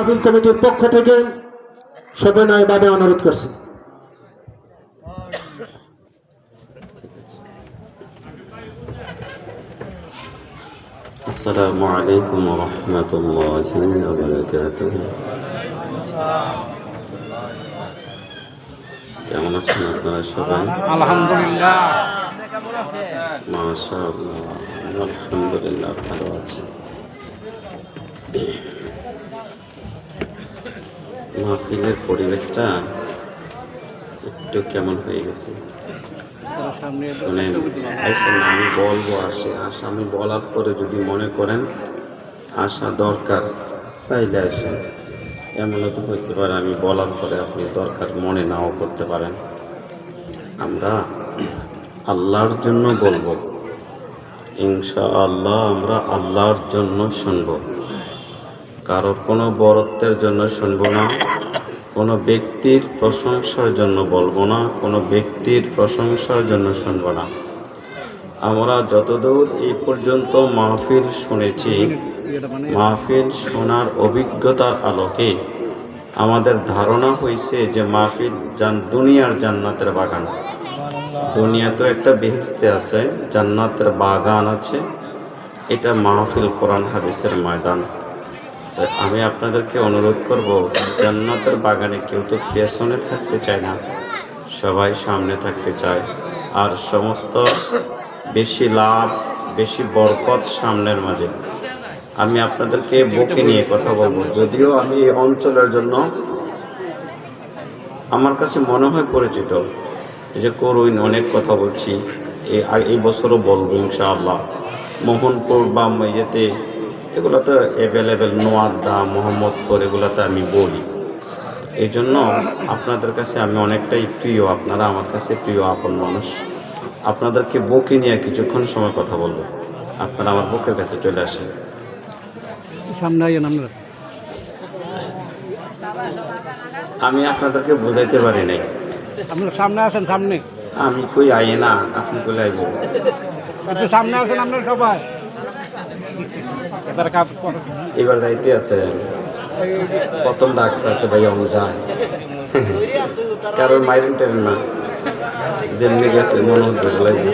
Appeal কমিটির পক্ষ থেকে সবিনয়ভাবে অনুরোধ করছি। আসসালামু আলাইকুম ওয়া রাহমাতুল্লাহি ওয়া বারাকাতুহু। কেমন আছেন আপনারা সবাই? আলহামদুলিল্লাহ। মাশাআল্লাহ, আলহামদুলিল্লাহ ভালো আছি। মাহফিলের পরিবেশটা একটু কেমন হয়ে গেছে শুনেন। আসেন আমি বলবো, আমি বলার পরে যদি মনে করেন আসা দরকার তাইলে আসেন। এমনও তো হইতে পারে আমি বলার পরে আপনি দরকার মনে নাও করতে পারেন। আমরা আল্লাহর জন্য বলবো, ইনশাআল্লাহ আমরা আল্লাহর জন্য শুনব। কারোর কোনো বরত্বের জন্য শুনবো না, কোনো ব্যক্তির প্রশংসার জন্য বলবো না, কোনো ব্যক্তির প্রশংসার জন্য শুনবো না। আমরা যতদূর এই পর্যন্ত মাহফিল শুনেছি, মাহফিল শোনার অভিজ্ঞতার আলোকে আমাদের ধারণা হয়েছে যে মাহফিল দুনিয়ার জান্নাতের বাগান। দুনিয়া তো একটা বেহেশতে আছে, জান্নাতের বাগান আছে, এটা মাহফিল কোরআন হাদিসের ময়দান। তো আমি আপনাদেরকে অনুরোধ করব, জান্নাতের বাগানে কেউ তো পেছনে থাকতে চায় না, সবাই সামনে থাকতে চায়। আর সমস্ত বেশি লাভ, বেশি বরকত সামনের মাঝে। আমি আপনাদেরকে বুকে নিয়ে কথা বলবো, যদিও আমি এই অঞ্চলের জন্য আমার কাছে মনে হয় পরিচিত, এই যে করুন অনেক কথা বলছি, এই বছরও বলবো ইনশাআল্লাহ। মোহনপুর বা ইয়েতে এগুলো তো অ্যাভেলেবেল, নোয়াদ্দা, মোহাম্মদপুর এগুলোতে আমি বলি। এই জন্য আপনাদের কাছে আমি অনেকটাই প্রিয়, আপনারা আমার কাছে প্রিয় আপন মানুষ। আপনাদেরকে বুকে নিয়ে কিছুক্ষণ সময় কথা বলবো, আপনারা আমার বুকের কাছে চলে আসেন। সামনে আইয়েন আমরা। আমি আপনাদেরকে বুঝাইতে পারি নাই। আপনারা সামনে আসেন, সামনে। আমি কই আইয়ে না, আপনি কই আইব? একটু সামনে আসেন আপনারা সবাই। এবার যাইতে আছে, প্রথম ডাকছে আছে ভাই, আমি যাই। কারণ মাইরেন টেরেন না, যেমনি গেছে মনে হচ্ছে লাগবে।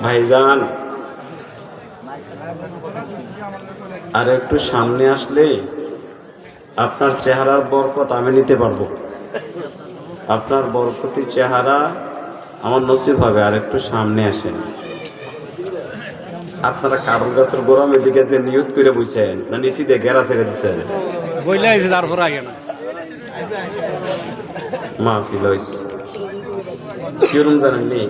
ভাইজান আর একটু সামনে আসলে আপনার চেহারার বরকত আমি নিতে পারবো। আপনার বরকতি চেহারা আমার নসিব হবে। আর একটু সামনে আসেন। আপনারা কারণ গাছের গোড়ামের দিকে যে নিয়ত করে বুঝছেন না, নিচি দিয়ে ঘেরা ছেড়ে দিচ্ছেন? তারপর আগে না মাহফিল হইছে কিরম জানেননি?